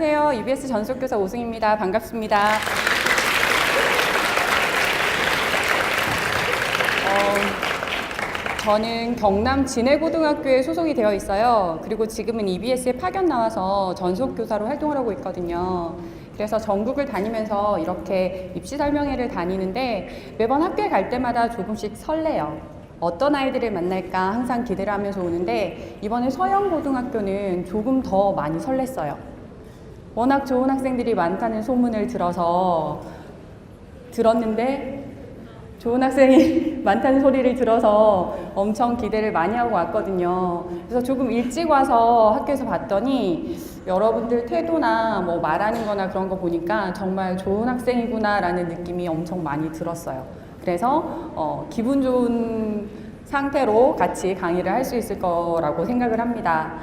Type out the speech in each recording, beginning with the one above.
안녕하세요. EBS 전속교사 오승입니다. 반갑습니다. 저는 경남 진해고등학교에 소속이 되어 있어요. 그리고 지금은 EBS에 파견 나와서 전속교사로 활동을 하고 있거든요. 그래서 전국을 다니면서 이렇게 입시 설명회를 다니는데 매번 학교에 갈 때마다 조금씩 설레요. 어떤 아이들을 만날까 항상 기대를 하면서 오는데 이번에 서영고등학교는 조금 더 많이 설렜어요. 워낙 좋은 학생들이 많다는 소문을 들었는데 좋은 학생이 많다는 소리를 들어서 엄청 기대를 많이 하고 왔거든요. 그래서 조금 일찍 와서 학교에서 봤더니 여러분들 태도나 뭐 말하는 거나 그런 거 보니까 정말 좋은 학생이구나 라는 느낌이 엄청 많이 들었어요. 그래서 기분 좋은 상태로 같이 강의를 할 수 있을 거라고 생각을 합니다.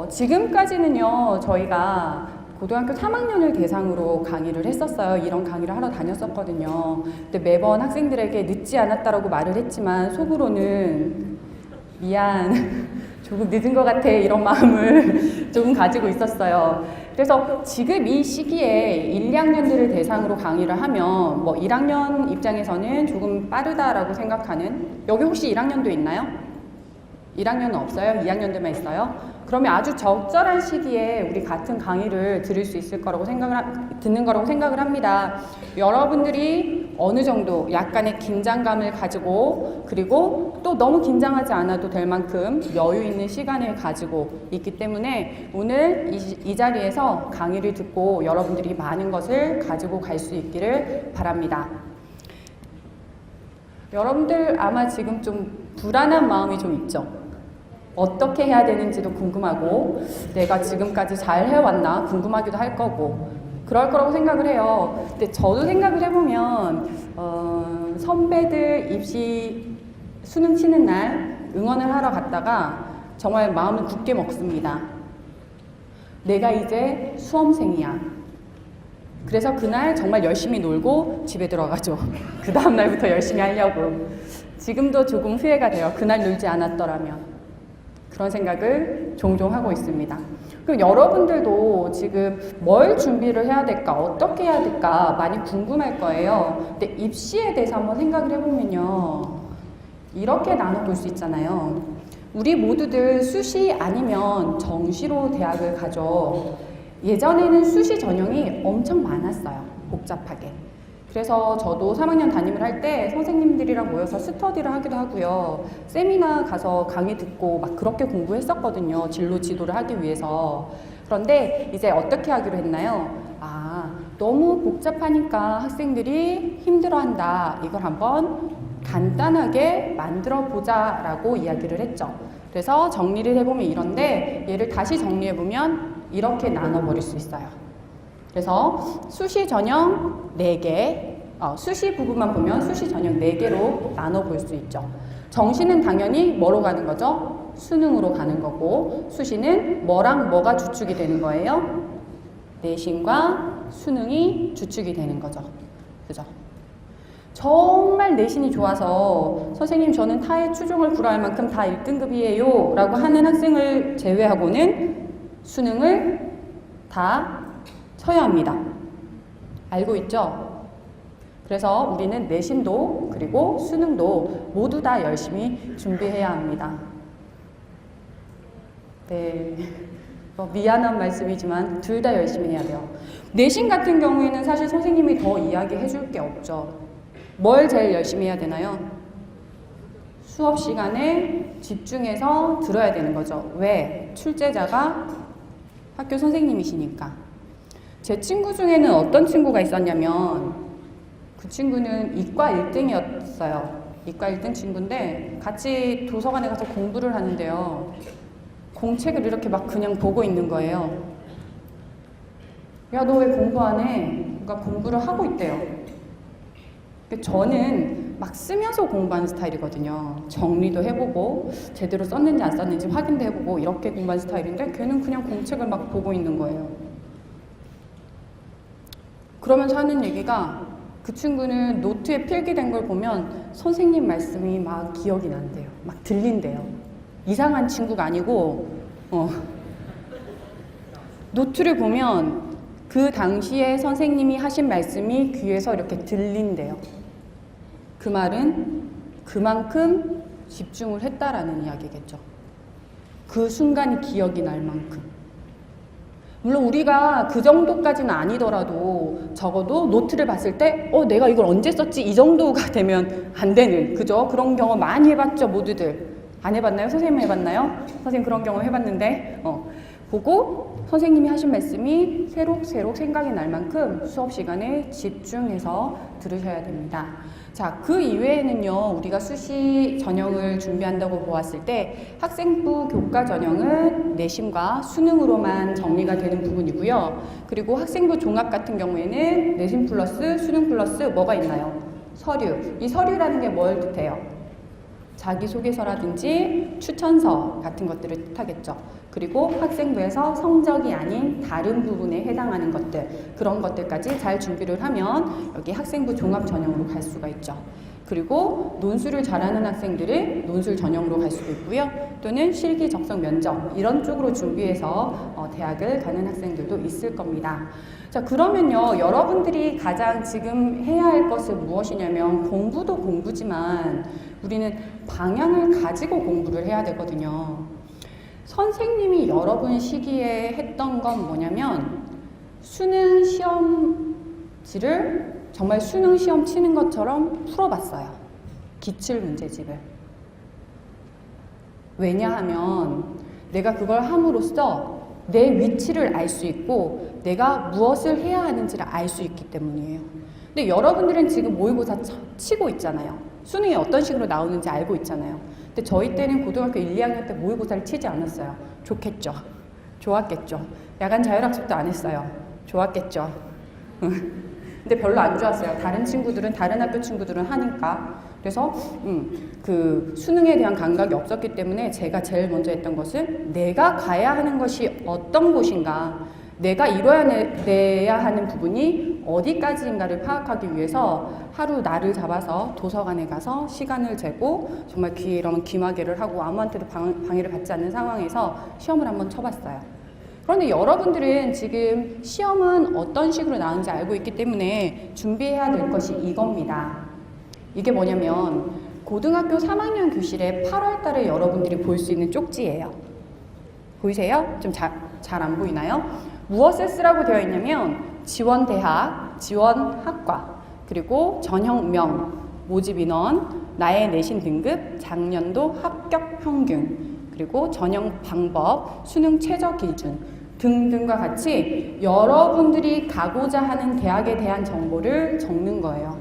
지금까지는요, 저희가 고등학교 3학년을 대상으로 강의를 했었어요. 이런 강의를 하러 다녔었거든요. 근데 매번 학생들에게 늦지 않았다라고 말을 했지만 속으로는 미안, 조금 늦은 것 같아 이런 마음을 조금 가지고 있었어요. 그래서 지금 이 시기에 1, 2학년들을 대상으로 강의를 하면 뭐 1학년 입장에서는 조금 빠르다라고 생각하는, 여기 혹시 1학년도 있나요? 1학년은 없어요? 2학년들만 있어요? 그러면 아주 적절한 시기에 우리 같은 강의를 들을 수 있을 거라고 듣는 거라고 생각을 합니다. 여러분들이 어느 정도 약간의 긴장감을 가지고, 그리고 또 너무 긴장하지 않아도 될 만큼 여유 있는 시간을 가지고 있기 때문에 오늘 이 자리에서 강의를 듣고 여러분들이 많은 것을 가지고 갈 수 있기를 바랍니다. 여러분들 아마 지금 좀 불안한 마음이 좀 있죠? 어떻게 해야 되는지도 궁금하고 내가 지금까지 잘 해왔나 궁금하기도 할 거고 그럴 거라고 생각을 해요. 근데 저도 생각을 해보면 선배들 입시 수능 치는 날 응원을 하러 갔다가 정말 마음을 굳게 먹습니다. 내가 이제 수험생이야. 그래서 그날 정말 열심히 놀고 집에 들어가죠. 그 다음 날부터 열심히 하려고. 지금도 조금 후회가 돼요. 그날 놀지 않았더라면. 그런 생각을 종종 하고 있습니다. 그럼 여러분들도 지금 뭘 준비를 해야 될까, 어떻게 해야 될까 많이 궁금할 거예요. 근데 입시에 대해서 한번 생각을 해보면요, 이렇게 나눠볼 수 있잖아요. 우리 모두들 수시 아니면 정시로 대학을 가죠. 예전에는 수시 전형이 엄청 많았어요. 복잡하게. 그래서 저도 3학년 담임을 할 때 선생님들이랑 모여서 스터디를 하기도 하고요. 세미나 가서 강의 듣고 막 그렇게 공부했었거든요. 진로 지도를 하기 위해서. 그런데 이제 어떻게 하기로 했나요? 너무 복잡하니까 학생들이 힘들어한다. 이걸 한번 간단하게 만들어 보자 라고 이야기를 했죠. 그래서 정리를 해보면 이런데 얘를 다시 정리해보면 이렇게 나눠버릴 수 있어요. 그래서 수시 전형 4개, 수시 부분만 보면 수시 전형 4개로 나눠볼 수 있죠. 정시는 당연히 뭐로 가는 거죠? 수능으로 가는 거고, 수시는 뭐랑 뭐가 주축이 되는 거예요? 내신과 수능이 주축이 되는 거죠. 그죠? 정말 내신이 좋아서 선생님 저는 타의 추종을 불허할 만큼 다 1등급이에요 라고 하는 학생을 제외하고는 수능을 다 쳐야 합니다. 알고 있죠? 그래서 우리는 내신도 그리고 수능도 모두 다 열심히 준비해야 합니다. 네, 미안한 말씀이지만 둘 다 열심히 해야 돼요. 내신 같은 경우에는 사실 선생님이 더 이야기해 줄 게 없죠. 뭘 제일 열심히 해야 되나요? 수업 시간에 집중해서 들어야 되는 거죠. 왜? 출제자가 학교 선생님이시니까. 제 친구 중에는 어떤 친구가 있었냐면 그 친구는 이과 1등이었어요. 이과 1등 친구인데 같이 도서관에 가서 공부를 하는데요. 공책을 이렇게 막 그냥 보고 있는 거예요. 야, 너 왜 공부 안 해? 그러니까 공부를 하고 있대요. 저는 막 쓰면서 공부하는 스타일이거든요. 정리도 해보고 제대로 썼는지 안 썼는지 확인도 해보고 이렇게 공부하는 스타일인데 걔는 그냥 공책을 막 보고 있는 거예요. 그러면서 하는 얘기가 그 친구는 노트에 필기된 걸 보면 선생님 말씀이 막 기억이 난대요. 막 들린대요. 이상한 친구가 아니고 노트를 보면 그 당시에 선생님이 하신 말씀이 귀에서 이렇게 들린대요. 그 말은 그만큼 집중을 했다라는 이야기겠죠. 그 순간이 기억이 날 만큼. 물론 우리가 그 정도까지는 아니더라도 적어도 노트를 봤을 때 내가 이걸 언제 썼지? 이 정도가 되면 안 되는, 그죠? 그런 경험 많이 해봤죠, 모두들. 안 해봤나요? 선생님 해봤나요? 선생님 그런 경험 해봤는데 보고 선생님이 하신 말씀이 새록새록 생각이 날 만큼 수업 시간에 집중해서 들으셔야 됩니다. 자, 그 이외에는요, 우리가 수시 전형을 준비한다고 보았을 때 학생부 교과 전형은 내신과 수능으로만 정리가 되는 부분이고요. 그리고 학생부 종합 같은 경우에는 내신 플러스 수능 플러스 뭐가 있나요? 서류. 이 서류라는 게 뭘 뜻해요? 자기소개서라든지 추천서 같은 것들을 뜻하겠죠. 그리고 학생부에서 성적이 아닌 다른 부분에 해당하는 것들, 그런 것들까지 잘 준비를 하면 여기 학생부 종합 전형으로 갈 수가 있죠. 그리고 논술을 잘하는 학생들은 논술 전형으로 갈 수도 있고요. 또는 실기, 적성, 면접 이런 쪽으로 준비해서 대학을 가는 학생들도 있을 겁니다. 자, 그러면요, 여러분들이 가장 지금 해야 할 것은 무엇이냐면 공부도 공부지만 우리는 방향을 가지고 공부를 해야 되거든요. 선생님이 여러분 시기에 했던 건 뭐냐면 수능 시험지를 정말 수능 시험 치는 것처럼 풀어봤어요. 기출 문제집을. 왜냐하면 내가 그걸 함으로써 내 위치를 알 수 있고 내가 무엇을 해야 하는지를 알 수 있기 때문이에요. 근데 여러분들은 지금 모의고사 치고 있잖아요. 수능이 어떤 식으로 나오는지 알고 있잖아요. 근데 저희 때는 고등학교 1, 2학년 때 모의고사를 치지 않았어요. 좋겠죠. 좋았겠죠. 야간 자율학습도 안 했어요. 좋았겠죠. 근데 별로 안 좋았어요. 다른 친구들은, 다른 학교 친구들은 하니까. 그래서 그 수능에 대한 감각이 없었기 때문에 제가 제일 먼저 했던 것은 내가 가야 하는 것이 어떤 곳인가, 내가 이뤄내야 하는 부분이 어디까지인가를 파악하기 위해서 하루 날을 잡아서 도서관에 가서 시간을 재고 정말 이런 귀마개를 하고 아무한테도 방해를 받지 않는 상황에서 시험을 한번 쳐봤어요. 그런데 여러분들은 지금 시험은 어떤 식으로 나오는지 알고 있기 때문에 준비해야 될 것이 이겁니다. 이게 뭐냐면 고등학교 3학년 교실에 8월 달에 여러분들이 볼 수 있는 쪽지예요. 보이세요? 좀 잘 안 보이나요? 무엇을 쓰라고 되어 있냐면 지원 대학, 지원 학과, 그리고 전형명, 모집 인원, 나의 내신 등급, 작년도 합격 평균, 그리고 전형 방법, 수능 최저 기준 등등과 같이 여러분들이 가고자 하는 대학에 대한 정보를 적는 거예요.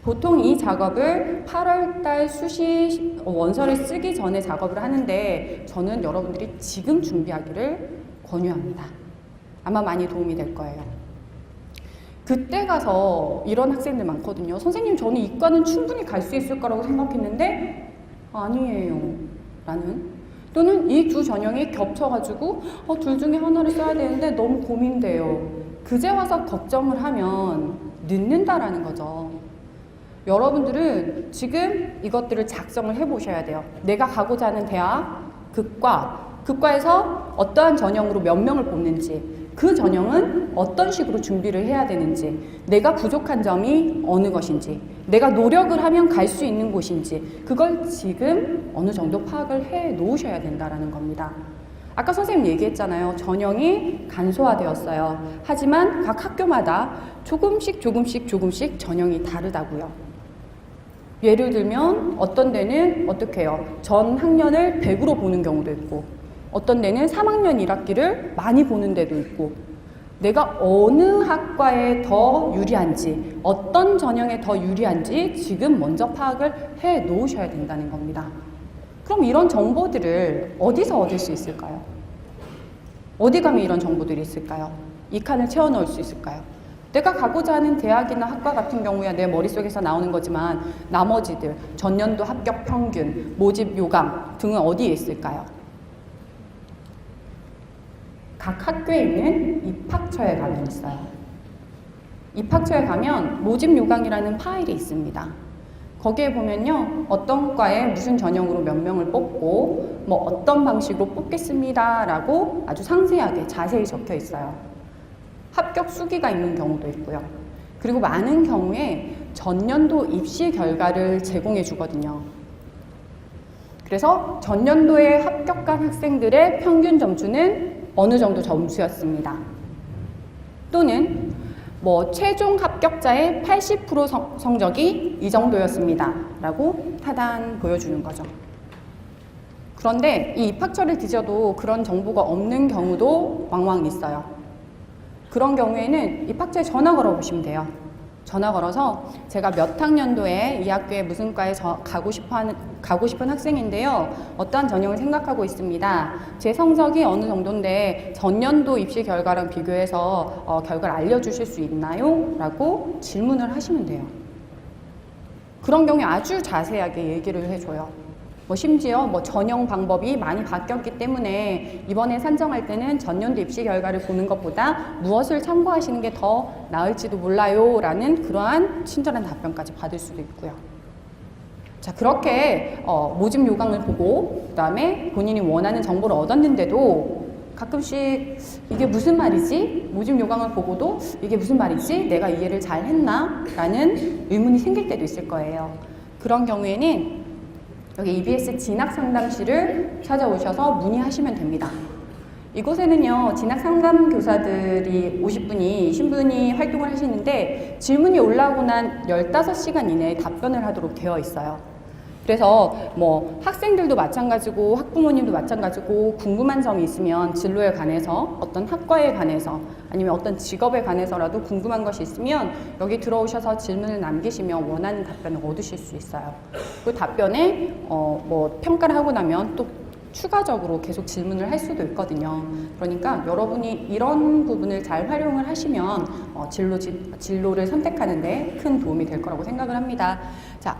보통 이 작업을 8월달 수시 원서를 쓰기 전에 작업을 하는데 저는 여러분들이 지금 준비하기를 권유합니다. 아마 많이 도움이 될 거예요. 그때 가서 이런 학생들 많거든요. 선생님, 저는 이과는 충분히 갈 수 있을 거라고 생각했는데 아니에요 라는, 또는 이 두 전형이 겹쳐가지고 둘 중에 하나를 써야 되는데 너무 고민돼요. 그제 와서 걱정을 하면 늦는다라는 거죠. 여러분들은 지금 이것들을 작성을 해보셔야 돼요. 내가 가고자 하는 대학, 극과에서 어떠한 전형으로 몇 명을 뽑는지, 그 전형은 어떤 식으로 준비를 해야 되는지, 내가 부족한 점이 어느 것인지, 내가 노력을 하면 갈 수 있는 곳인지, 그걸 지금 어느 정도 파악을 해 놓으셔야 된다는 겁니다. 아까 선생님 얘기했잖아요. 전형이 간소화되었어요. 하지만 각 학교마다 조금씩 전형이 다르다고요. 예를 들면 어떤 데는 어떻게 해요? 전 학년을 100으로 보는 경우도 있고, 어떤 데는 3학년 1학기를 많이 보는 데도 있고, 내가 어느 학과에 더 유리한지, 어떤 전형에 더 유리한지 지금 먼저 파악을 해 놓으셔야 된다는 겁니다. 그럼 이런 정보들을 어디서 얻을 수 있을까요? 어디 가면 이런 정보들이 있을까요? 이 칸을 채워 넣을 수 있을까요? 내가 가고자 하는 대학이나 학과 같은 경우야 내 머릿속에서 나오는 거지만 나머지들, 전년도 합격 평균, 모집 요강 등은 어디에 있을까요? 각 학교에 있는 입학처에 가면 있어요. 입학처에 가면 모집 요강이라는 파일이 있습니다. 거기에 보면요, 어떤 과에 무슨 전형으로 몇 명을 뽑고 뭐 어떤 방식으로 뽑겠습니다 라고 아주 상세하게 자세히 적혀 있어요. 합격 수기가 있는 경우도 있고요. 그리고 많은 경우에 전년도 입시 결과를 제공해 주거든요. 그래서 전년도에 합격한 학생들의 평균 점수는 어느 정도 점수였습니다. 또는 뭐 최종 합격자의 80% 성적이 이 정도였습니다 라고 타단 보여주는 거죠. 그런데 이 입학처를 뒤져도 그런 정보가 없는 경우도 왕왕 있어요. 그런 경우에는 입학처에 전화 걸어 보시면 돼요. 전화 걸어서 제가 몇 학년도에 이 학교에 무슨 과에 가고 싶은 학생인데요. 어떠한 전형을 생각하고 있습니다. 제 성적이 어느 정도인데 전년도 입시 결과랑 비교해서 결과를 알려주실 수 있나요? 라고 질문을 하시면 돼요. 그런 경우에 아주 자세하게 얘기를 해줘요. 뭐 심지어 뭐 전형 방법이 많이 바뀌었기 때문에 이번에 산정할 때는 전년도 입시 결과를 보는 것보다 무엇을 참고하시는 게 더 나을지도 몰라요 라는 그러한 친절한 답변까지 받을 수도 있고요. 자, 그렇게 모집 요강을 보고 그 다음에 본인이 원하는 정보를 얻었는데도 가끔씩 이게 무슨 말이지? 모집 요강을 보고도 이게 무슨 말이지? 내가 이해를 잘 했나? 라는 의문이 생길 때도 있을 거예요. 그런 경우에는 여기 EBS 진학상담실을 찾아오셔서 문의하시면 됩니다. 이곳에는요, 진학상담교사들이 50분이, 신분이 활동을 하시는데 질문이 올라오고 난 15시간 이내에 답변을 하도록 되어 있어요. 그래서 뭐 학생들도 마찬가지고 학부모님도 마찬가지고 궁금한 점이 있으면 진로에 관해서 어떤 학과에 관해서 아니면 어떤 직업에 관해서라도 궁금한 것이 있으면 여기 들어오셔서 질문을 남기시면 원하는 답변을 얻으실 수 있어요. 그 답변에 뭐 평가를 하고 나면 또 추가적으로 계속 질문을 할 수도 있거든요. 그러니까 여러분이 이런 부분을 잘 활용을 하시면 진로를 선택하는 데 큰 도움이 될 거라고 생각을 합니다. 자,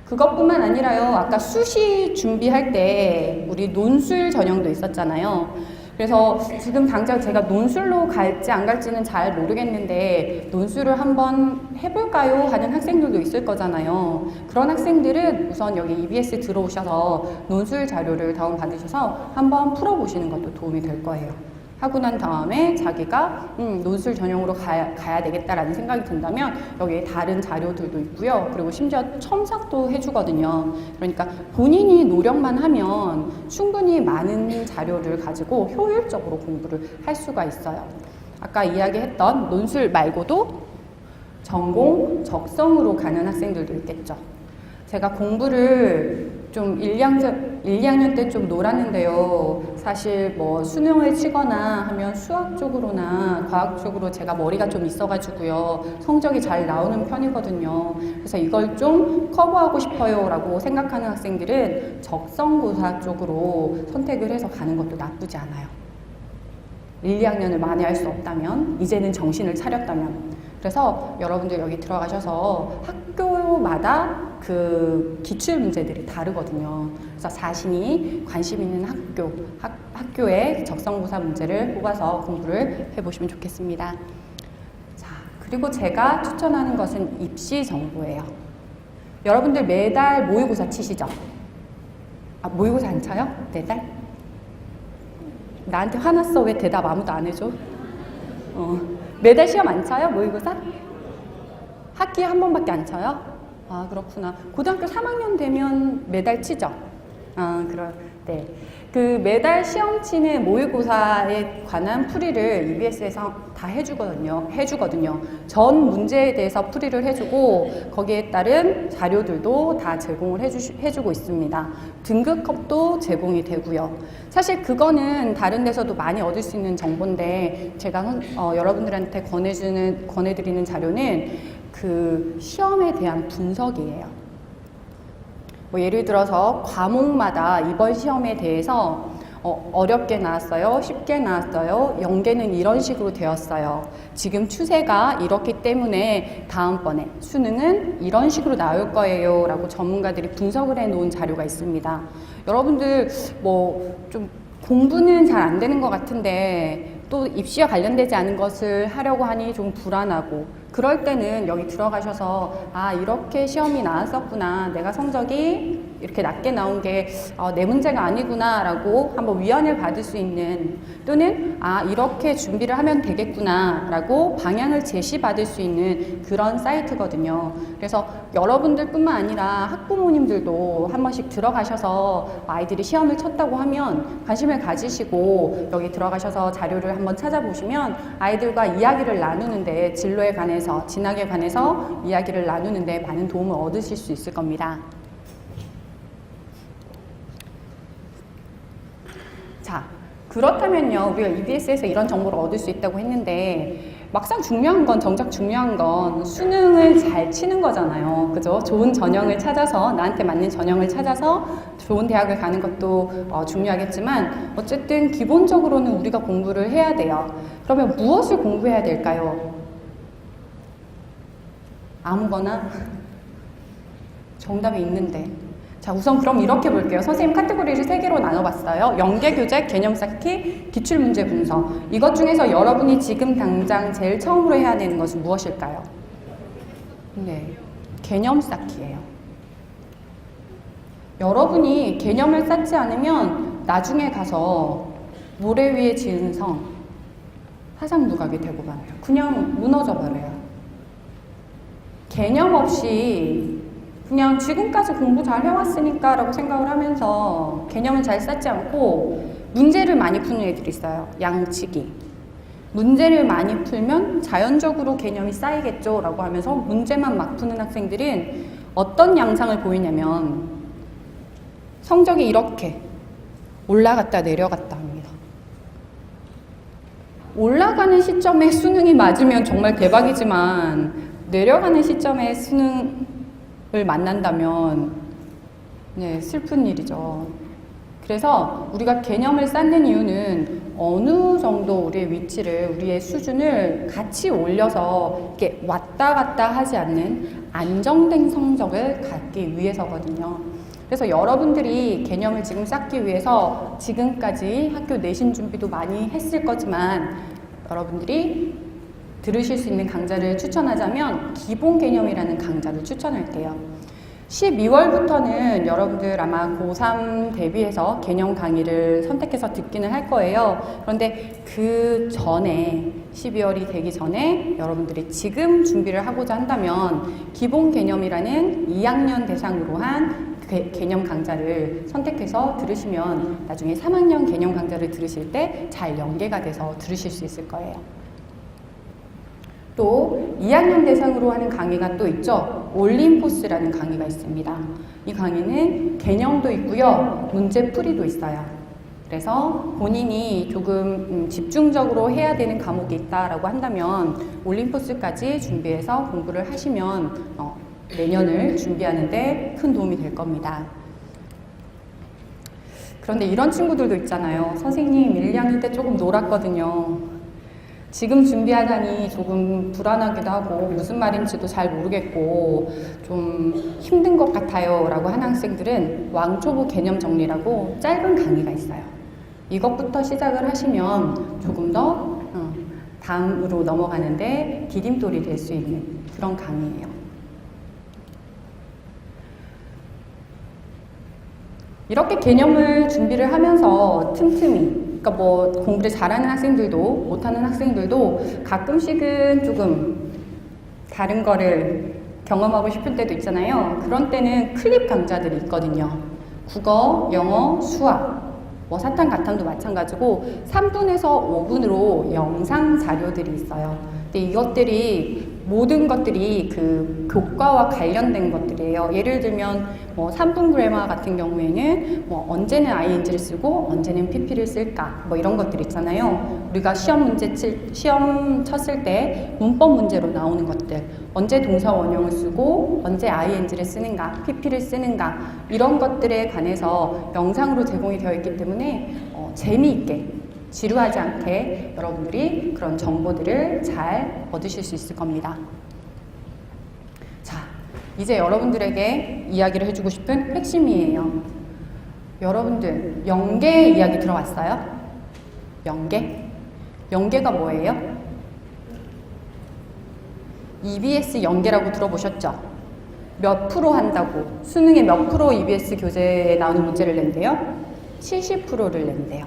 그것뿐만 아니라요, 아까 수시 준비할 때 우리 논술 전형도 있었잖아요. 그래서 지금 당장 제가 논술로 갈지 안 갈지는 잘 모르겠는데 논술을 한번 해볼까요? 하는 학생들도 있을 거잖아요. 그런 학생들은 우선 여기 EBS 들어오셔서 논술 자료를 다운받으셔서 한번 풀어보시는 것도 도움이 될 거예요. 하고 난 다음에 자기가 논술 전형으로 가야 되겠다라는 생각이 든다면 여기에 다른 자료들도 있고요. 그리고 심지어 첨삭도 해주거든요. 그러니까 본인이 노력만 하면 충분히 많은 자료를 가지고 효율적으로 공부를 할 수가 있어요. 아까 이야기했던 논술 말고도 전공, 적성으로 가는 학생들도 있겠죠. 제가 공부를 좀 1, 2학년 때 좀 놀았는데요. 사실 뭐 수능을 치거나 하면 수학 쪽으로나 과학 쪽으로 제가 머리가 좀 있어가지고요. 성적이 잘 나오는 편이거든요. 그래서 이걸 좀 커버하고 싶어요 라고 생각하는 학생들은 적성고사 쪽으로 선택을 해서 가는 것도 나쁘지 않아요. 1, 2학년을 만회할 수 없다면, 이제는 정신을 차렸다면. 그래서 여러분들 여기 들어가셔서 학교마다 그 기출 문제들이 다르거든요. 그래서 자신이 관심 있는 학교의 적성고사 문제를 뽑아서 공부를 해보시면 좋겠습니다. 자, 그리고 제가 추천하는 것은 입시 정보예요. 여러분들 매달 모의고사 치시죠? 모의고사 안 쳐요? 매달? 나한테 화났어. 왜 대답 아무도 안 해줘? 매달 시험 안 쳐요? 모의고사? 학기에 한 번밖에 안 쳐요? 아, 그렇구나. 고등학교 3학년 되면 매달 치죠? 네. 그 매달 시험 치는 모의고사에 관한 풀이를 EBS에서 다 해주거든요. 전 문제에 대해서 풀이를 해주고 거기에 따른 자료들도 다 제공을 해주고 있습니다. 등급컵도 제공이 되고요. 사실 그거는 다른 데서도 많이 얻을 수 있는 정보인데 제가 여러분들한테 권해드리는 자료는 그 시험에 대한 분석이에요. 뭐 예를 들어서 과목마다 이번 시험에 대해서 어렵게 나왔어요, 쉽게 나왔어요, 연계는 이런 식으로 되었어요. 지금 추세가 이렇기 때문에 다음번에 수능은 이런 식으로 나올 거예요 라고 전문가들이 분석을 해놓은 자료가 있습니다. 여러분들 뭐 좀 공부는 잘 안 되는 것 같은데 또 입시와 관련되지 않은 것을 하려고 하니 좀 불안하고, 그럴 때는 여기 들어가셔서 아, 이렇게 시험이 나왔었구나, 내가 성적이 이렇게 낮게 나온 게 내 문제가 아니구나 라고 한번 위안을 받을 수 있는, 또는 아, 이렇게 준비를 하면 되겠구나 라고 방향을 제시받을 수 있는 그런 사이트거든요. 그래서 여러분들 뿐만 아니라 학부모님들도 한 번씩 들어가셔서 아이들이 시험을 쳤다고 하면 관심을 가지시고 여기 들어가셔서 자료를 한번 찾아보시면 아이들과 이야기를 나누는데, 진로에 관해서, 진학에 관해서 이야기를 나누는데 많은 도움을 얻으실 수 있을 겁니다. 자, 그렇다면요, 우리가 EBS에서 이런 정보를 얻을 수 있다고 했는데 막상 중요한 건, 정작 중요한 건 수능을 잘 치는 거잖아요. 그죠? 좋은 전형을 찾아서, 나한테 맞는 전형을 찾아서 좋은 대학을 가는 것도 중요하겠지만 어쨌든 기본적으로는 우리가 공부를 해야 돼요. 그러면 무엇을 공부해야 될까요? 아무거나? 정답이 있는데. 자, 우선 그럼 이렇게 볼게요. 선생님 카테고리를 3개로 나눠봤어요. 연계교재, 개념 쌓기, 기출문제 분석. 이것 중에서 여러분이 지금 당장 제일 처음으로 해야 되는 것은 무엇일까요? 네, 개념 쌓기예요. 여러분이 개념을 쌓지 않으면 나중에 가서 모래 위에 지은 성, 화산누각이 되고 말아요. 그냥 무너져 버려요. 개념 없이 그냥 지금까지 공부 잘 해왔으니까 라고 생각을 하면서 개념을 잘 쌓지 않고 문제를 많이 푸는 애들이 있어요. 양치기. 문제를 많이 풀면 자연적으로 개념이 쌓이겠죠 라고 하면서 문제만 막 푸는 학생들은 어떤 양상을 보이냐면 성적이 이렇게 올라갔다 내려갔다 합니다. 올라가는 시점에 수능이 맞으면 정말 대박이지만 내려가는 시점에 수능을 만난다면 네, 슬픈 일이죠. 그래서 우리가 개념을 쌓는 이유는 어느 정도 우리의 위치를, 우리의 수준을 같이 올려서 이렇게 왔다 갔다 하지 않는 안정된 성적을 갖기 위해서거든요. 그래서 여러분들이 개념을 지금 쌓기 위해서 지금까지 학교 내신 준비도 많이 했을 거지만 여러분들이 들으실 수 있는 강좌를 추천하자면 기본 개념이라는 강좌를 추천할게요. 12월부터는 여러분들 아마 고3 대비해서 개념 강의를 선택해서 듣기는 할 거예요. 그런데 그 전에 12월이 되기 전에 여러분들이 지금 준비를 하고자 한다면 기본 개념이라는 2학년 대상으로 한 개념 강좌를 선택해서 들으시면 나중에 3학년 개념 강좌를 들으실 때 잘 연계가 돼서 들으실 수 있을 거예요. 또 2학년 대상으로 하는 강의가 또 있죠. 올림포스라는 강의가 있습니다. 이 강의는 개념도 있고요. 문제풀이도 있어요. 그래서 본인이 조금 집중적으로 해야 되는 과목이 있다라고 한다면 올림포스까지 준비해서 공부를 하시면 내년을 준비하는데 큰 도움이 될 겁니다. 그런데 이런 친구들도 있잖아요. 선생님 1, 2학년 때 조금 놀았거든요. 지금 준비하다니 조금 불안하기도 하고 무슨 말인지도 잘 모르겠고 좀 힘든 것 같아요 라고 하는 학생들은 왕초보 개념 정리라고 짧은 강의가 있어요. 이것부터 시작을 하시면 조금 더 다음으로 넘어가는데 디딤돌이 될 수 있는 그런 강의예요. 이렇게 개념을 준비를 하면서 틈틈이, 그러니까 뭐 공부를 잘하는 학생들도 못하는 학생들도 가끔씩은 조금 다른 거를 경험하고 싶을 때도 있잖아요. 그런 때는 클립 강좌들이 있거든요. 국어, 영어, 수학, 뭐 사탐, 가탐도 마찬가지고 3분에서 5분으로 영상 자료들이 있어요. 근데 이것들이 모든 것들이 그 교과와 관련된 것들이에요. 예를 들면 뭐 3분 그래머 같은 경우에는 뭐 언제는 ing를 쓰고 언제는 pp를 쓸까 뭐 이런 것들 있잖아요. 우리가 시험 쳤을 때 문법 문제로 나오는 것들, 언제 동사 원형을 쓰고 언제 ing를 쓰는가, pp를 쓰는가 이런 것들에 관해서 영상으로 제공이 되어 있기 때문에 재미있게 지루하지 않게 여러분들이 그런 정보들을 잘 얻으실 수 있을 겁니다. 자, 이제 여러분들에게 이야기를 해주고 싶은 핵심이에요. 여러분들 연계 이야기 들어봤어요? 연계? 연계가 뭐예요? EBS 연계라고 들어보셨죠? 몇 프로 한다고, 수능에 몇 프로 EBS 교재에 나오는 문제를 낸대요? 70%를 낸대요.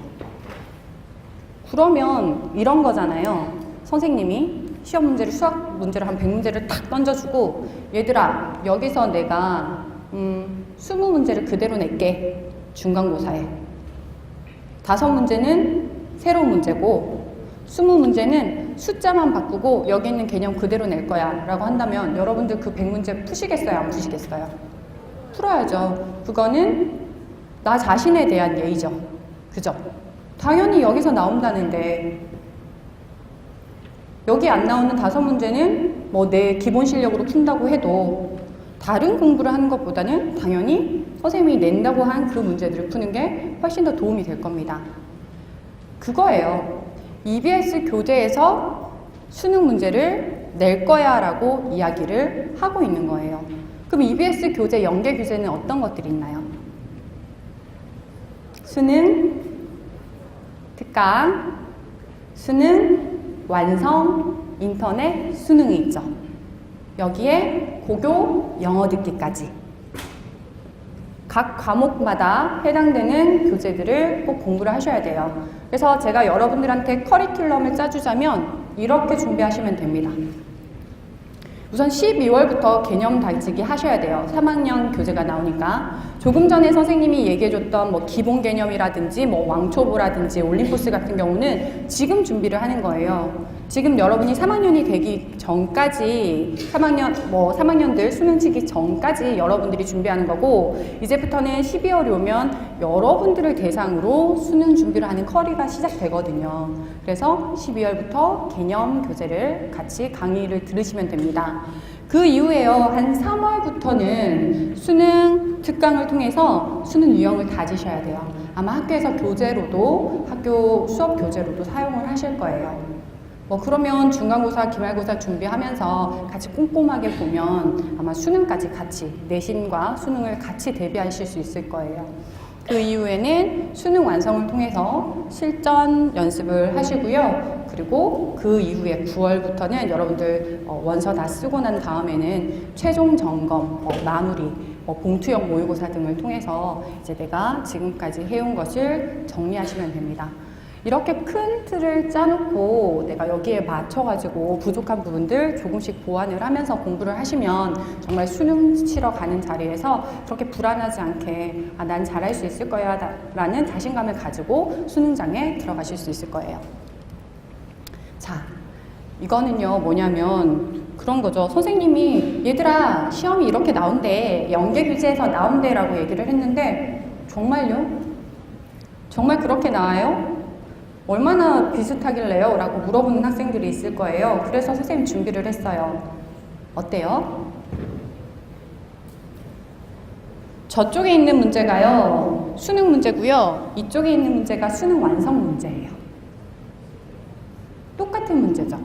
그러면 이런 거잖아요. 선생님이 시험 문제를, 수학 문제를 한 100문제를 탁 던져주고, 얘들아 여기서 내가 20문제를 그대로 낼게. 중간고사에 5문제는 새로운 문제고 20문제는 숫자만 바꾸고 여기 있는 개념 그대로 낼 거야 라고 한다면 여러분들 그 100문제 푸시겠어요? 안 푸시겠어요? 풀어야죠. 그거는 나 자신에 대한 예의죠. 그죠? 당연히 여기서 나온다는데 여기 안 나오는 5문제는 뭐 내 기본 실력으로 푼다고 해도 다른 공부를 하는 것보다는 당연히 선생님이 낸다고 한 그 문제들을 푸는 게 훨씬 더 도움이 될 겁니다. 그거예요. EBS 교재에서 수능 문제를 낼 거야 라고 이야기를 하고 있는 거예요. 그럼 EBS 교재 연계 교재는 어떤 것들이 있나요? 수능, 특강, 수능, 완성, 인터넷, 수능이 있죠. 여기에 고교 영어 듣기까지 각 과목마다 해당되는 교재들을 꼭 공부를 하셔야 돼요. 그래서 제가 여러분들한테 커리큘럼을 짜주자면 이렇게 준비하시면 됩니다. 우선 12월부터 개념 다지기 하셔야 돼요. 3학년 교재가 나오니까. 조금 전에 선생님이 얘기해줬던 뭐 기본 개념이라든지 뭐 왕초보라든지 올림포스 같은 경우는 지금 준비를 하는 거예요. 지금 여러분이 3학년이 되기 전까지 3학년들 수능 치기 전까지 여러분들이 준비하는 거고, 이제부터는 12월이 오면 여러분들을 대상으로 수능 준비를 하는 커리가 시작되거든요. 그래서 12월부터 개념 교재를 같이 강의를 들으시면 됩니다. 그 이후에요, 한 3월부터는 수능 특강을 통해서 수능 유형을 다지셔야 돼요. 아마 학교에서 교재로도, 학교 수업 교재로도 사용을 하실 거예요. 그러면 중간고사, 기말고사 준비하면서 같이 꼼꼼하게 보면 아마 수능까지 같이, 내신과 수능을 같이 대비하실 수 있을 거예요. 그 이후에는 수능 완성을 통해서 실전 연습을 하시고요. 그리고 그 이후에 9월부터는 여러분들 원서 다 쓰고 난 다음에는 최종 점검, 마무리, 봉투형 모의고사 등을 통해서 이제 내가 지금까지 해온 것을 정리하시면 됩니다. 이렇게 큰 틀을 짜놓고 내가 여기에 맞춰가지고 부족한 부분들 조금씩 보완을 하면서 공부를 하시면 정말 수능 치러 가는 자리에서 그렇게 불안하지 않게 난 잘할 수 있을 거야 라는 자신감을 가지고 수능장에 들어가실 수 있을 거예요. 자, 이거는요 뭐냐면 그런 거죠. 선생님이 얘들아 시험이 이렇게 나온대, 연계교재에서 나온대 라고 얘기를 했는데 정말요? 정말 그렇게 나와요? 얼마나 비슷하길래요? 라고 물어보는 학생들이 있을 거예요. 그래서 선생님 준비를 했어요. 어때요? 저쪽에 있는 문제가요, 수능 문제고요. 이쪽에 있는 문제가 수능 완성 문제예요. 똑같은 문제죠.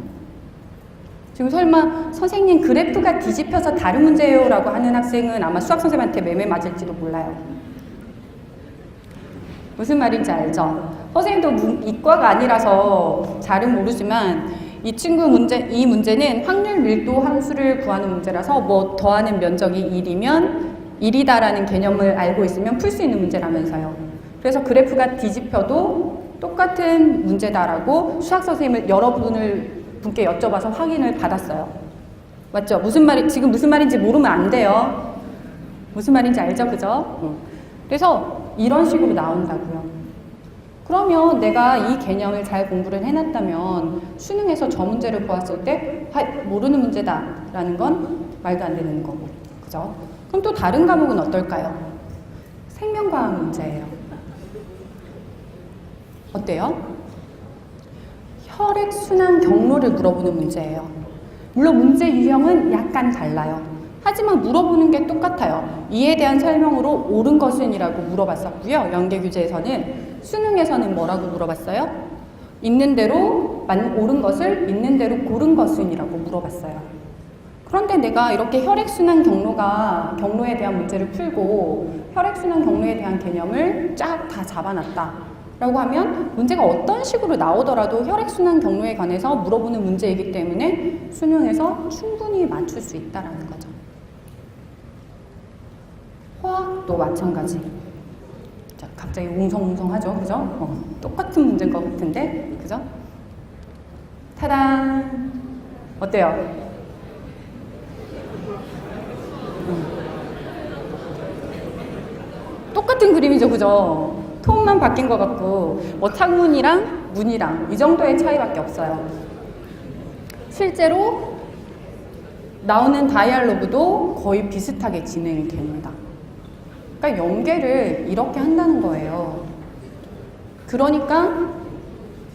지금 설마 선생님 그래프가 뒤집혀서 다른 문제예요? 라고 하는 학생은 아마 수학 선생님한테 매매 맞을지도 몰라요. 무슨 말인지 알죠? 선생님도 이과가 아니라서 잘은 모르지만 이 문제는 확률 밀도 함수를 구하는 문제라서 뭐 더하는 면적이 1이면 1이다라는 개념을 알고 있으면 풀 수 있는 문제라면서요. 그래서 그래프가 뒤집혀도 똑같은 문제다라고 수학 선생님을 여러분께 여쭤봐서 확인을 받았어요. 맞죠? 지금 무슨 말인지 모르면 안 돼요. 무슨 말인지 알죠? 그죠? 그래서 이런 식으로 나온다고요. 그러면 내가 이 개념을 잘 공부를 해놨다면 수능에서 저 문제를 보았을 때 모르는 문제다 라는 건 말도 안 되는 거고, 그죠? 그럼 또 다른 과목은 어떨까요? 생명과학 문제예요. 어때요? 혈액순환 경로를 물어보는 문제예요. 물론 문제 유형은 약간 달라요. 하지만 물어보는 게 똑같아요. 이에 대한 설명으로 옳은 것은 이라고 물어봤었고요. 연계교재에서는. 수능에서는 뭐라고 물어봤어요? 있는 대로 옳은 것을 있는 대로 고른 것은 이라고 물어봤어요. 그런데 내가 이렇게 혈액순환 경로에 대한 문제를 풀고 혈액순환 경로에 대한 개념을 쫙 다 잡아놨다 라고 하면 문제가 어떤 식으로 나오더라도 혈액순환 경로에 관해서 물어보는 문제이기 때문에 수능에서 충분히 맞출 수 있다라는 거죠. 화학도 마찬가지. 자, 갑자기 웅성웅성하죠, 그죠? 똑같은 문제인 것 같은데, 그죠? 타단! 어때요? 똑같은 그림이죠, 그죠? 톤만 바뀐 것 같고, 뭐 창문이랑 문이랑 이 정도의 차이밖에 없어요. 실제로 나오는 다이알로그도 거의 비슷하게 진행이 됩니다. 그러니까 연계를 이렇게 한다는 거예요. 그러니까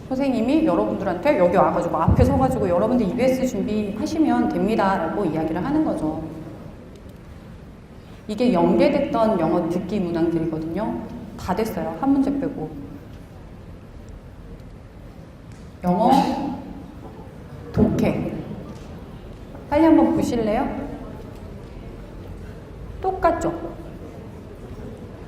선생님이 여러분들한테 여기 와가지고 앞에 서가지고 여러분들 EBS 준비하시면 됩니다 라고 이야기를 하는 거죠. 이게 연계됐던 영어 듣기 문항들이거든요. 다 됐어요. 한 문제 빼고. 영어 독해. 빨리 한번 보실래요? 똑같죠?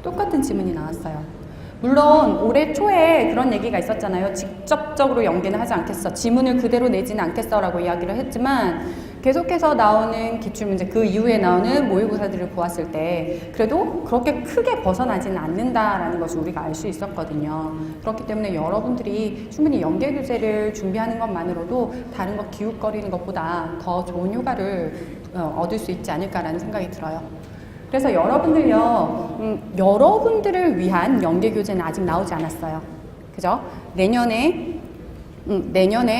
똑같은 지문이 나왔어요. 물론 올해 초에 그런 얘기가 있었잖아요. 직접적으로 연계는 하지 않겠어. 지문을 그대로 내지는 않겠어 라고 이야기를 했지만 계속해서 나오는 기출문제, 그 이후에 나오는 모의고사들을 보았을 때 그래도 그렇게 크게 벗어나지는 않는다라는 것을 우리가 알 수 있었거든요. 그렇기 때문에 여러분들이 충분히 연계교재를 준비하는 것만으로도 다른 거 기웃거리는 것보다 더 좋은 효과를 얻을 수 있지 않을까라는 생각이 들어요. 그래서 여러분들요, 여러분들을 위한 연계교재는 아직 나오지 않았어요. 그죠? 내년에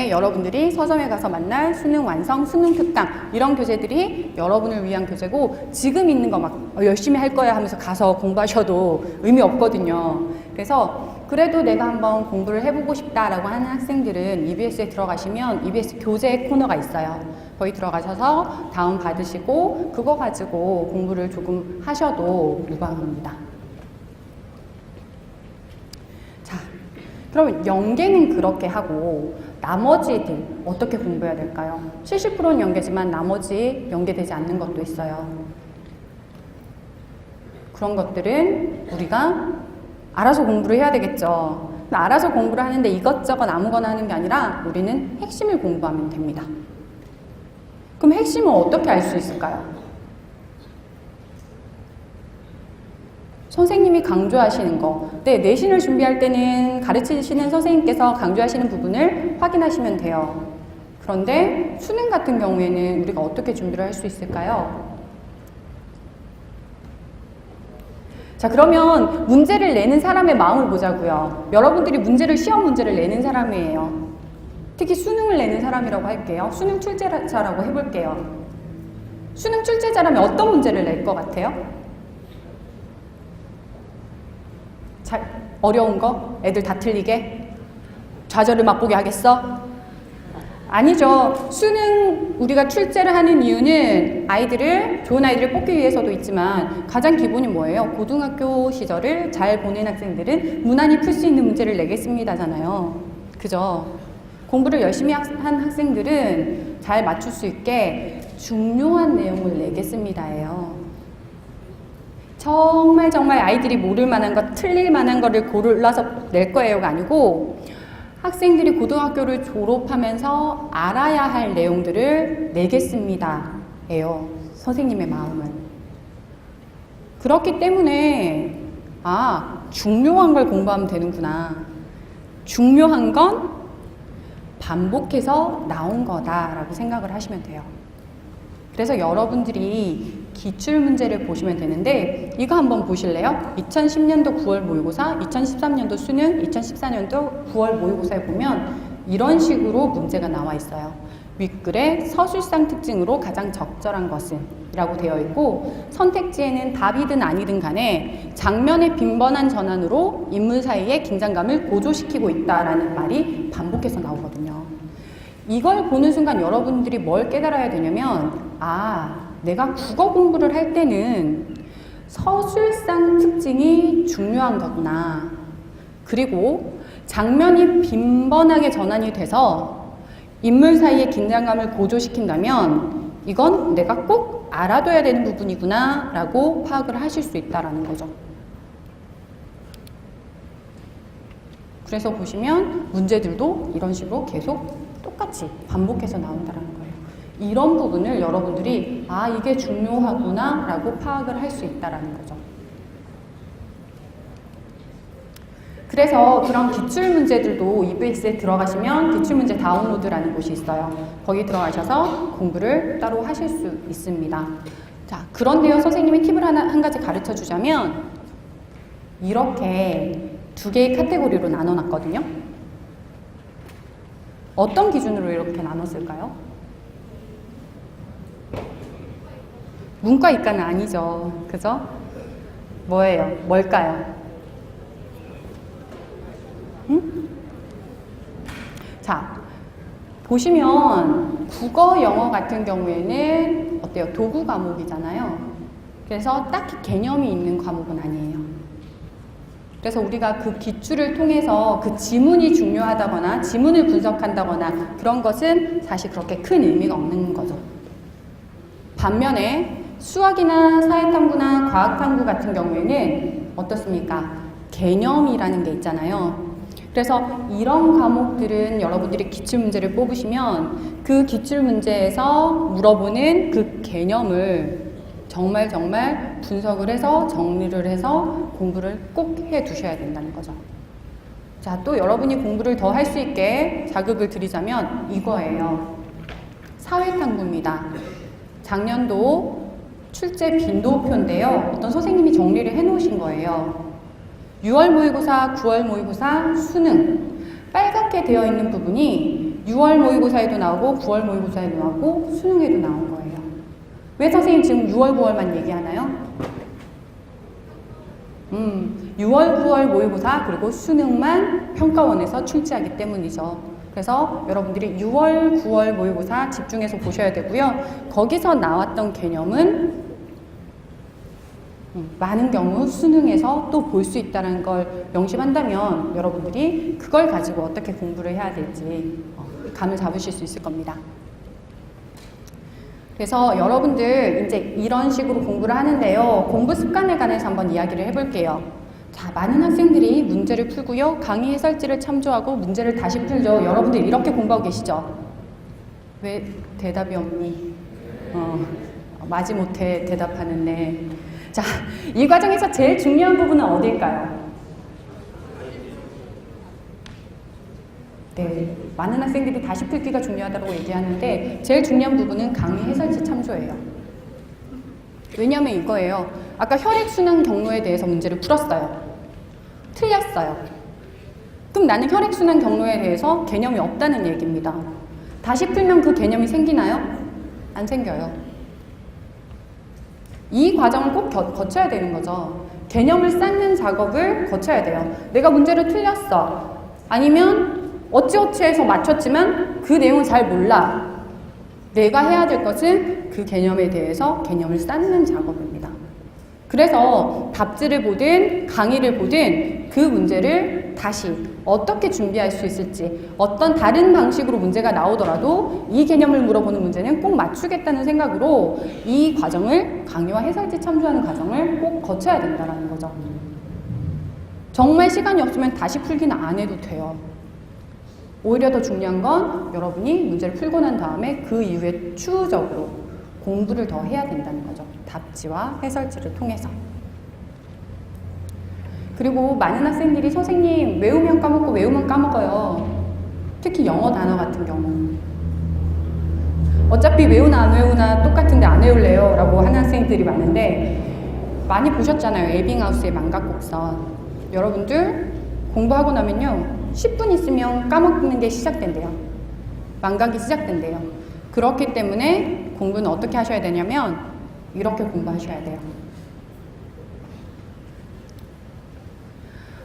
여러분들이 서점에 가서 만날 수능 완성, 수능 특강 이런 교재들이 여러분을 위한 교재고 지금 있는 거 막 열심히 할 거야 하면서 가서 공부하셔도 의미 없거든요. 그래서 그래도 내가 한번 공부를 해보고 싶다라고 하는 학생들은 EBS에 들어가시면 EBS 교재 코너가 있어요. 거기 들어가셔서 다운 받으시고 그거 가지고 공부를 조금 하셔도 무방합니다. 자, 그럼 연계는 그렇게 하고 나머지들 어떻게 공부해야 될까요? 70%는 연계지만 나머지 연계되지 않는 것도 있어요. 그런 것들은 우리가 알아서 공부를 해야 되겠죠. 알아서 공부를 하는데 이것저것 아무거나 하는 게 아니라 우리는 핵심을 공부하면 됩니다. 그럼 핵심은 어떻게 알 수 있을까요? 선생님이 강조하시는 거. 네, 내신을 준비할 때는 가르치시는 선생님께서 강조하시는 부분을 확인하시면 돼요. 그런데 수능 같은 경우에는 우리가 어떻게 준비를 할 수 있을까요? 자, 그러면 문제를 내는 사람의 마음을 보자고요. 여러분들이 시험 문제를 내는 사람이에요. 특히 수능을 내는 사람이라고 할게요. 수능 출제자라고 해볼게요. 수능 출제자라면 어떤 문제를 낼 것 같아요? 어려운 거? 애들 다 틀리게? 좌절을 맛보게 하겠어? 아니죠. 수능 우리가 출제를 하는 이유는 좋은 아이들을 뽑기 위해서도 있지만 가장 기본이 뭐예요? 고등학교 시절을 잘 보낸 학생들은 무난히 풀 수 있는 문제를 내겠습니다잖아요. 그죠? 공부를 열심히 한 학생들은 잘 맞출 수 있게 중요한 내용을 내겠습니다예요. 정말 아이들이 모를 만한 것, 틀릴 만한 거를 골라서 낼 거예요가 아니고 학생들이 고등학교를 졸업하면서 알아야 할 내용들을 내겠습니다예요. 선생님의 마음은. 그렇기 때문에 중요한 걸 공부하면 되는구나. 중요한 건 반복해서 나온 거다라고 생각을 하시면 돼요. 그래서 여러분들이 기출문제를 보시면 되는데 이거 한번 보실래요? 2010년도 9월 모의고사, 2013년도 수능, 2014년도 9월 모의고사에 보면 이런 식으로 문제가 나와 있어요. 윗글에 서술상 특징으로 가장 적절한 것은 이라고 되어 있고 선택지에는 답이든 아니든 간에 장면의 빈번한 전환으로 인물 사이의 긴장감을 고조시키고 있다라는 말이 반복해서 나오거든요. 이걸 보는 순간 여러분들이 뭘 깨달아야 되냐면 내가 국어 공부를 할 때는 서술상 특징이 중요한 거구나. 그리고 장면이 빈번하게 전환이 돼서 인물 사이의 긴장감을 고조시킨다면 이건 내가 꼭 알아둬야 되는 부분이구나 라고 파악을 하실 수 있다는 거죠. 그래서 보시면 문제들도 이런 식으로 계속 똑같이 반복해서 나온다는 거예요. 이런 부분을 여러분들이 아, 이게 중요하구나 라고 파악을 할 수 있다는 거죠. 그래서 그런 기출문제들도 EBS에 들어가시면 기출문제 다운로드라는 곳이 있어요. 거기 들어가셔서 공부를 따로 하실 수 있습니다. 자, 그런데요, 선생님이 팁을 한 가지 가르쳐 주자면 이렇게 두 개의 카테고리로 나눠놨거든요. 어떤 기준으로 이렇게 나눴을까요? 문과 이과는 아니죠. 그죠? 뭐예요? 뭘까요? 응? 자, 보시면 국어, 영어 같은 경우에는 어때요? 도구 과목이잖아요. 그래서 딱히 개념이 있는 과목은 아니에요. 그래서 우리가 그 기출을 통해서 그 지문이 중요하다거나 지문을 분석한다거나 그런 것은 사실 그렇게 큰 의미가 없는 거죠. 반면에 수학이나 사회탐구나 과학탐구 같은 경우에는 어떻습니까? 개념이라는 게 있잖아요. 그래서 이런 과목들은 여러분들이 기출문제를 뽑으시면 그 기출문제에서 물어보는 그 개념을 정말 분석을 해서 정리를 해서 공부를 꼭 해 두셔야 된다는 거죠. 자, 또 여러분이 공부를 더 할 수 있게 자극을 드리자면 이거예요. 사회탐구입니다. 작년도 출제 빈도표인데요. 어떤 선생님이 정리를 해 놓으신 거예요. 6월 모의고사, 9월 모의고사, 수능 빨갛게 되어 있는 부분이 6월 모의고사에도 나오고 9월 모의고사에도 나오고 수능에도 나온 거예요. 왜 선생님 지금 6월, 9월만 얘기하나요? 6월, 9월 모의고사 그리고 수능만 평가원에서 출제하기 때문이죠. 그래서 여러분들이 6월, 9월 모의고사 집중해서 보셔야 되고요. 거기서 나왔던 개념은 많은 경우 수능에서 또 볼 수 있다는 걸 명심한다면 여러분들이 그걸 가지고 어떻게 공부를 해야 될지 감을 잡으실 수 있을 겁니다. 그래서 여러분들 이제 이런 식으로 공부를 하는데요. 공부 습관에 관해서 한번 이야기를 해볼게요. 자, 많은 학생들이 문제를 풀고요. 강의 해설지를 참조하고 문제를 다시 풀죠. 여러분들 이렇게 공부하고 계시죠? 왜 대답이 없니? 마지못해 대답하는 애. 자, 이 과정에서 제일 중요한 부분은 어디일까요? 네, 많은 학생들이 다시 풀기가 중요하다고 얘기하는데 제일 중요한 부분은 강의 해설지 참조예요. 왜냐하면 이거예요. 아까 혈액순환 경로에 대해서 문제를 풀었어요. 틀렸어요. 그럼 나는 혈액순환 경로에 대해서 개념이 없다는 얘기입니다. 다시 풀면 그 개념이 생기나요? 안 생겨요. 이 과정을 꼭 거쳐야 되는 거죠. 개념을 쌓는 작업을 거쳐야 돼요. 내가 문제를 틀렸어. 아니면 어찌어찌 해서 맞췄지만 그 내용을 잘 몰라. 내가 해야 될 것은 그 개념에 대해서 개념을 쌓는 작업입니다. 그래서 답지를 보든 강의를 보든 그 문제를 다시 어떻게 준비할 수 있을지 어떤 다른 방식으로 문제가 나오더라도 이 개념을 물어보는 문제는 꼭 맞추겠다는 생각으로 이 과정을 강의와 해설지 참조하는 과정을 꼭 거쳐야 된다는 거죠. 정말 시간이 없으면 다시 풀기는 안 해도 돼요. 오히려 더 중요한 건 여러분이 문제를 풀고 난 다음에 그 이후에 추후적으로 공부를 더 해야 된다는 거죠. 답지와 해설지를 통해서. 그리고 많은 학생들이 선생님 외우면 까먹고 외우면 까먹어요. 특히 영어 단어 같은 경우. 어차피 외우나 안 외우나 똑같은데 안 외울래요 라고 하는 학생들이 많은데 많이 보셨잖아요. 에빙하우스의 망각곡선. 여러분들 공부하고 나면요 10분 있으면 까먹는 게 시작된대요. 망각이 시작된대요. 그렇기 때문에 공부는 어떻게 하셔야 되냐면 이렇게 공부하셔야 돼요.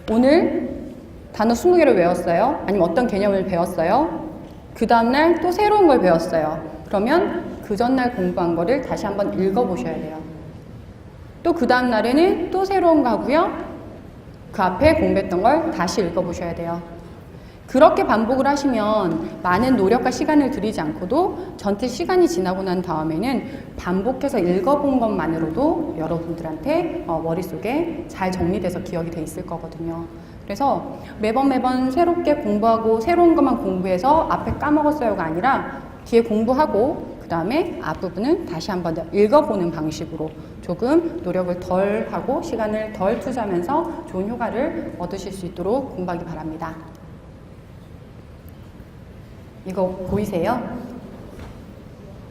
오늘 단어 20개를 외웠어요. 아니면 어떤 개념을 배웠어요. 그 다음날 또 새로운 걸 배웠어요. 그러면 그 전날 공부한 거를 다시 한번 읽어보셔야 돼요. 또 그 다음날에는 또 새로운 거 하고요. 그 앞에 공부했던 걸 다시 읽어보셔야 돼요. 그렇게 반복을 하시면 많은 노력과 시간을 들이지 않고도 전체 시간이 지나고 난 다음에는 반복해서 읽어본 것만으로도 여러분들한테 머릿속에 잘 정리돼서 기억이 돼 있을 거거든요. 그래서 매번 새롭게 공부하고 새로운 것만 공부해서 앞에 까먹었어요가 아니라 뒤에 공부하고 그 다음에 앞부분은 다시 한번 더 읽어보는 방식으로 조금 노력을 덜 하고 시간을 덜 투자하면서 좋은 효과를 얻으실 수 있도록 공부하기 바랍니다. 이거 보이세요?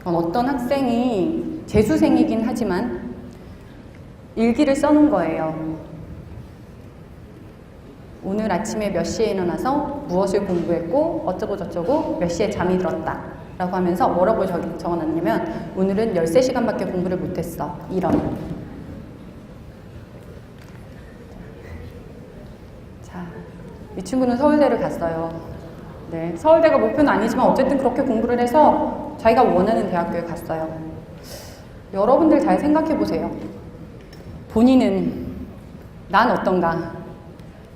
어떤 학생이 재수생이긴 하지만 일기를 써놓은 거예요. 오늘 아침에 몇 시에 일어나서 무엇을 공부했고 어쩌고 저쩌고 몇 시에 잠이 들었다 라고 하면서 뭐라고 적어놨냐면 오늘은 13시간밖에 공부를 못했어. 이런. 자, 이 친구는 서울대를 갔어요. 네, 서울대가 목표는 아니지만 어쨌든 그렇게 공부를 해서 자기가 원하는 대학교에 갔어요. 여러분들 잘 생각해 보세요. 본인은 난 어떤가?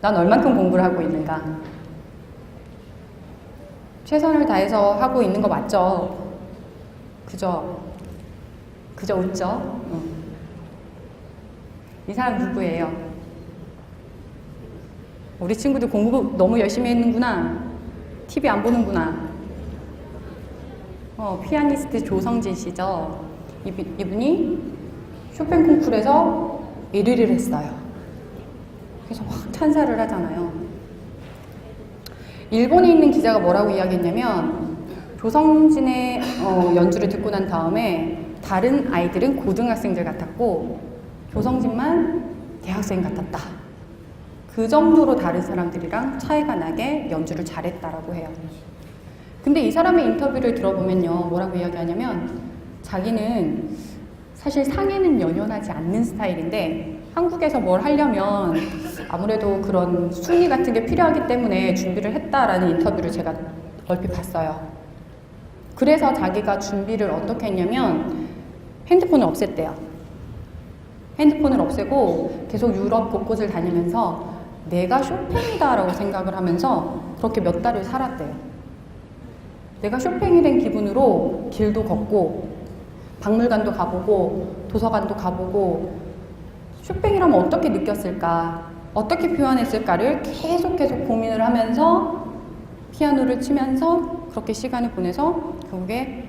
난 얼만큼 공부를 하고 있는가? 최선을 다해서 하고 있는 거 맞죠? 그죠 웃죠? 이 사람 누구예요? 우리 친구들 공부 너무 열심히 했는구나. TV 안 보는구나. 피아니스트 조성진 씨죠. 이분이 쇼팽 콩쿠르에서 1위를 했어요. 그래서 확 찬사를 하잖아요. 일본에 있는 기자가 뭐라고 이야기했냐면 조성진의 연주를 듣고 난 다음에 다른 아이들은 고등학생들 같았고 조성진만 대학생 같았다. 그 정도로 다른 사람들이랑 차이가 나게 연주를 잘했다라고 해요. 근데 이 사람의 인터뷰를 들어보면요, 뭐라고 이야기하냐면 자기는 사실 상에는 연연하지 않는 스타일인데 한국에서 뭘 하려면 아무래도 그런 순위 같은 게 필요하기 때문에 준비를 했다라는 인터뷰를 제가 얼핏 봤어요. 그래서 자기가 준비를 어떻게 했냐면 핸드폰을 없앴대요. 핸드폰을 없애고 계속 유럽 곳곳을 다니면서 내가 쇼팽이다라고 생각을 하면서 그렇게 몇 달을 살았대요. 내가 쇼팽이 된 기분으로 길도 걷고 박물관도 가보고 도서관도 가보고 쇼팽이라면 어떻게 느꼈을까, 어떻게 표현했을까를 계속 고민을 하면서 피아노를 치면서 그렇게 시간을 보내서 결국에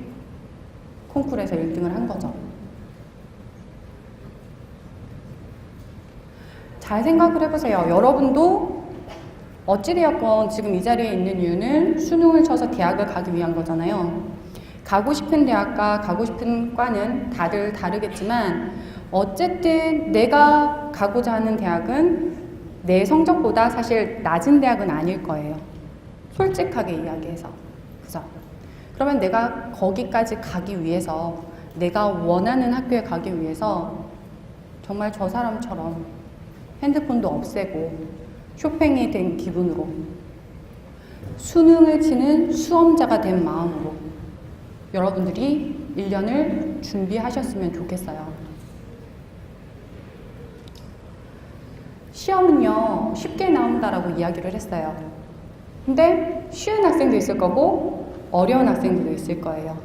콩쿠르에서 1등을 한 거죠. 잘 생각을 해보세요. 여러분도 어찌되었건 지금 이 자리에 있는 이유는 수능을 쳐서 대학을 가기 위한 거잖아요. 가고 싶은 대학과 가고 싶은 과는 다들 다르겠지만 어쨌든 내가 가고자 하는 대학은 내 성적보다 사실 낮은 대학은 아닐 거예요. 솔직하게 이야기해서. 그죠? 그러면 내가 거기까지 가기 위해서 내가 원하는 학교에 가기 위해서 정말 저 사람처럼 핸드폰도 없애고 쇼팽이 된 기분으로 수능을 치는 수험자가 된 마음으로 여러분들이 1년을 준비하셨으면 좋겠어요. 시험은요, 쉽게 나온다라고 이야기를 했어요. 근데 쉬운 학생도 있을 거고 어려운 학생들도 있을 거예요.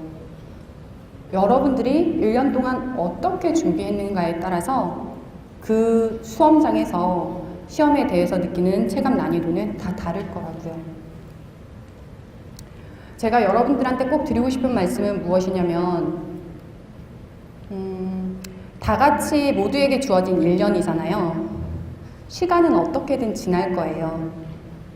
여러분들이 1년 동안 어떻게 준비했는가에 따라서 그 수험장에서 시험에 대해서 느끼는 체감 난이도는 다 다를 거라고요. 제가 여러분들한테 꼭 드리고 싶은 말씀은 무엇이냐면 다 같이 모두에게 주어진 1년이잖아요. 시간은 어떻게든 지날 거예요.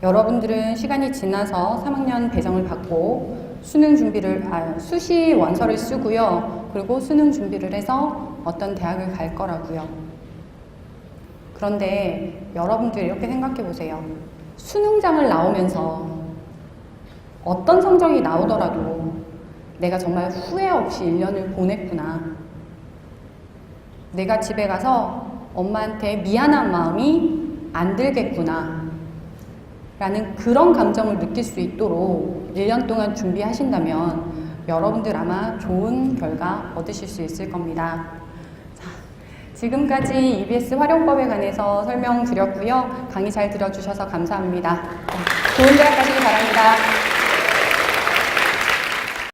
여러분들은 시간이 지나서 3학년 배정을 받고 수시 원서를 쓰고요. 그리고 수능 준비를 해서 어떤 대학을 갈 거라고요. 그런데 여러분들 이렇게 생각해 보세요. 수능장을 나오면서 어떤 성적이 나오더라도 내가 정말 후회 없이 1년을 보냈구나. 내가 집에 가서 엄마한테 미안한 마음이 안 들겠구나. 라는 그런 감정을 느낄 수 있도록 1년 동안 준비하신다면 여러분들 아마 좋은 결과 얻으실 수 있을 겁니다. 지금까지 EBS 활용법에 관해서 설명드렸고요. 강의 잘 들어주셔서 감사합니다. 좋은 대학 가시기 바랍니다.